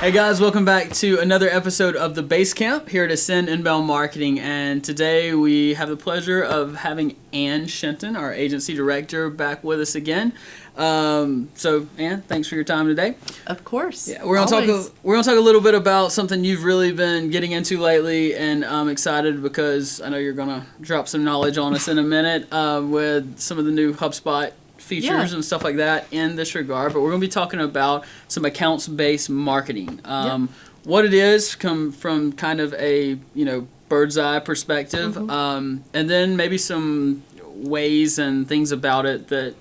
Hey guys, welcome back to another episode of the Basecamp here at Ascend Inbound Marketing, and today we have the pleasure of having Ann Shenton, our agency director, back with us again. So Ann, thanks for your time today. Of course. Yeah, we're gonna talk a little bit about something you've really been getting into lately, and I'm excited because I know you're gonna drop some knowledge on us in a minute with some of the new HubSpot features and stuff like that in this regard, but we're going to be talking about some accounts-based marketing. What it is, come from kind of a bird's eye perspective, and then maybe some ways and things about it that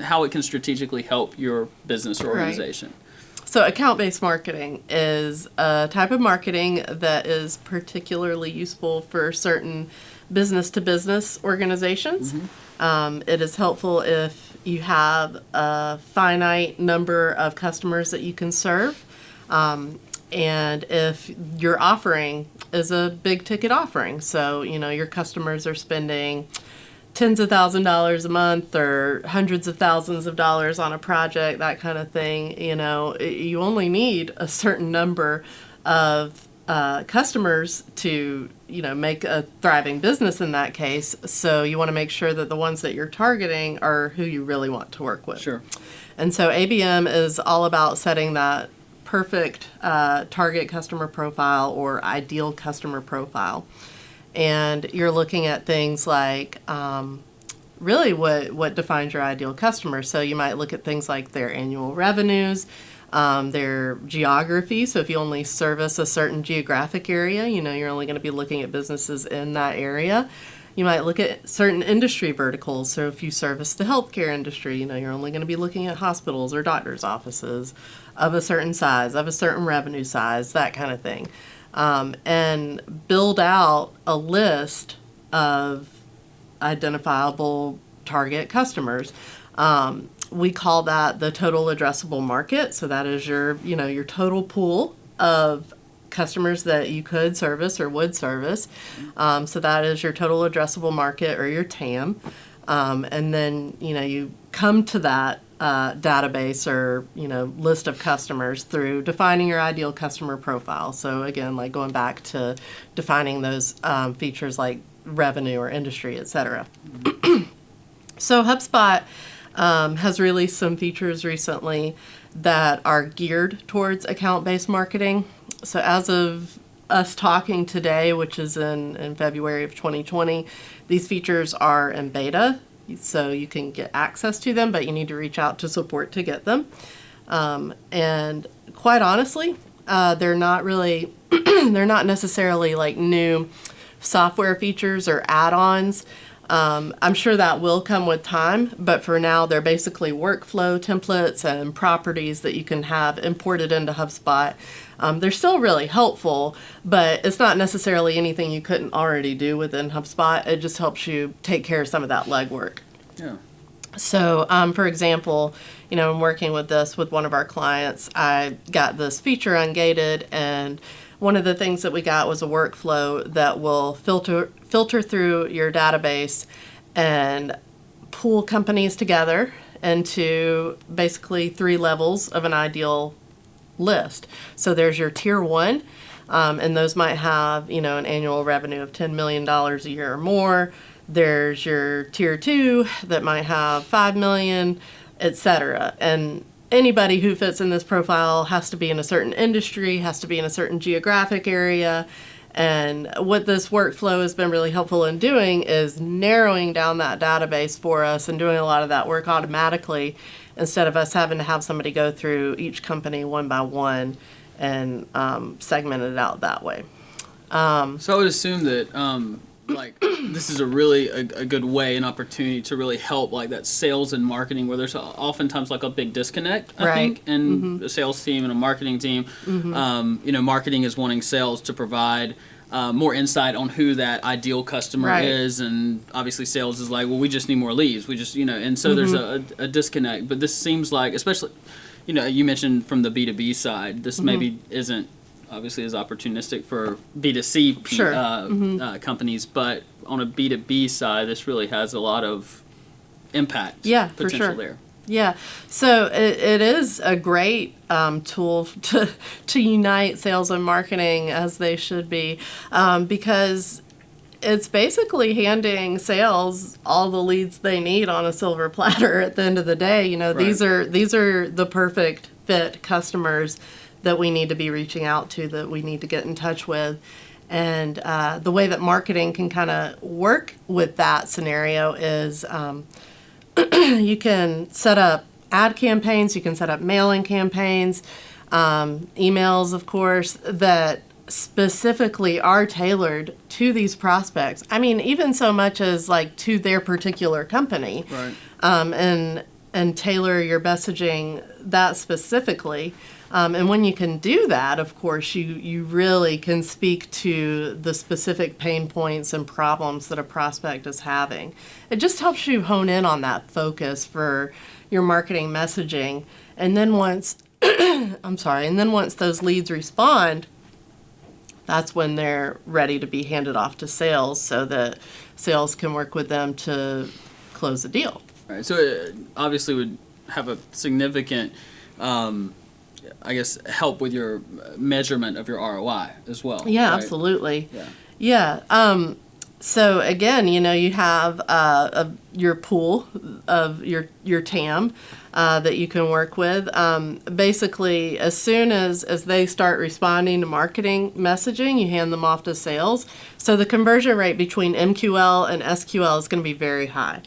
how it can strategically help your business or organization. Right. So account-based marketing is a type of marketing that is particularly useful for certain business-to-business organizations. It is helpful if you have a finite number of customers that you can serve, and if your offering is a big ticket offering. So, your customers are spending tens of thousands of dollars a month or hundreds of thousands of dollars on a project, that kind of thing. You only need a certain number of customers to make a thriving business in that case. So you want to make sure that the ones that you're targeting are who you really want to work with. Sure. And so ABM is all about setting that perfect target customer profile or ideal customer profile. And you're looking at things like really what defines your ideal customer. So you might look at things like their annual revenues, their geography. So if you only service a certain geographic area, you're only going to be looking at businesses in that area. You might look at certain industry verticals. So if you service the healthcare industry, you're only going to be looking at hospitals or doctors' offices of a certain size, of a certain revenue size, that kind of thing. And build out a list of identifiable target customers. We call that the total addressable market. So that is your total pool of customers that you could service or would service. So that is your total addressable market or your TAM. And then, you come to that database or, list of customers through defining your ideal customer profile. So again, like going back to defining those features like revenue or industry, et cetera. So HubSpot has released some features recently that are geared towards account-based marketing. So as of us talking today, which is in February of 2020, these features are in beta, so you can get access to them, but you need to reach out to support to get them. And quite honestly, they're not necessarily like new software features or add-ons. I'm sure that will come with time, but for now they're basically workflow templates and properties that you can have imported into HubSpot. They're still really helpful, but it's not necessarily anything you couldn't already do within HubSpot. It just helps you take care of some of that legwork. Yeah. So, for example, I'm working with this with one of our clients. I got this feature ungated, and one of the things that we got was a workflow that will filter through your database and pull companies together into basically 3 levels of an ideal list. So there's your tier 1, and those might have, an annual revenue of $10 million a year or more. There's your tier 2 that might have 5 million, etc. And anybody who fits in this profile has to be in a certain industry, has to be in a certain geographic area. And what this workflow has been really helpful in doing is narrowing down that database for us and doing a lot of that work automatically instead of us having to have somebody go through each company one by one and segment it out that way. So I would assume that this is a good way, an opportunity to really help like that sales and marketing where there's oftentimes like a big disconnect, I think, in a sales team and a marketing team. Marketing is wanting sales to provide more insight on who that ideal customer is, and obviously sales is like, well, we just need more leads. We just, and so there's a disconnect. But this seems like, especially, you mentioned from the B2B side, this maybe isn't obviously is opportunistic for B2C companies, but on a B2B side, this really has a lot of impact potential there. Yeah, so it is a great tool to unite sales and marketing as they should be, because it's basically handing sales all the leads they need on a silver platter at the end of the day. You know, Right. these are the perfect fit customers that we need to be reaching out to, that we need to get in touch with. And the way that marketing can kind of work with that scenario is you can set up ad campaigns, you can set up mailing campaigns, emails, of course, that specifically are tailored to these prospects. I mean, even so much as like to their particular company, Right. and tailor your messaging that specifically. And when you can do that, of course, you really can speak to the specific pain points and problems that a prospect is having. It just helps you hone in on that focus for your marketing messaging. And then once, and then once those leads respond, that's when they're ready to be handed off to sales so that sales can work with them to close the deal. Right. So it obviously would have a significant, help with your measurement of your ROI as well. Yeah, right? Absolutely. Yeah. Yeah. So again, you know, you have your pool of your TAM that you can work with. Basically, as soon as they start responding to marketing messaging, you hand them off to sales. So the conversion rate between MQL and SQL is going to be very high.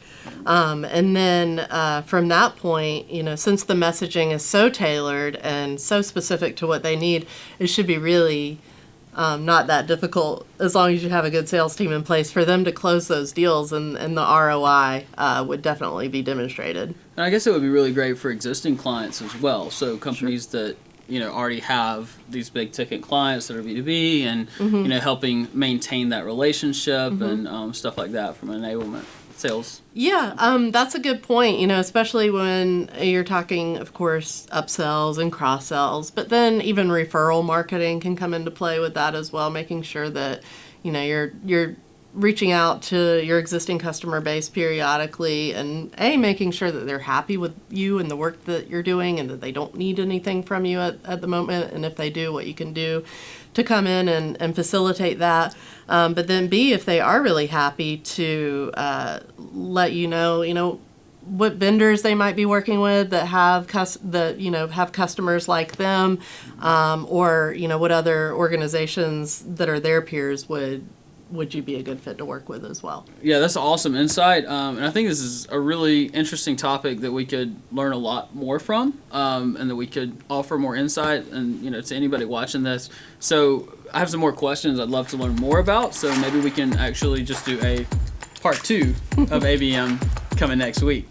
And then from that point, you know, since the messaging is so tailored and so specific to what they need, it should be really not that difficult, as long as you have a good sales team in place, for them to close those deals, and the ROI would definitely be demonstrated. And I guess it would be really great for existing clients as well. So companies that, you know, already have these big ticket clients that are B2B and, you know, helping maintain that relationship and stuff like that from enablement sales. Yeah, that's a good point, you know, especially when you're talking, of course, upsells and cross-sells, but then even referral marketing can come into play with that as well, making sure that, you know, you're reaching out to your existing customer base periodically and making sure that they're happy with you and the work that you're doing and that they don't need anything from you at the moment, and if they do, what you can do to come in and facilitate that. But then B, if they are really happy, to let you know what vendors they might be working with that have have customers like them, or you know what other organizations that are their peers would you be a good fit to work with as well. Yeah, that's awesome insight. And I think this is a really interesting topic that we could learn a lot more from, and that we could offer more insight and, you know, to anybody watching this. So I have some more questions I'd love to learn more about. So maybe we can actually just do a part 2 of ABM coming next week.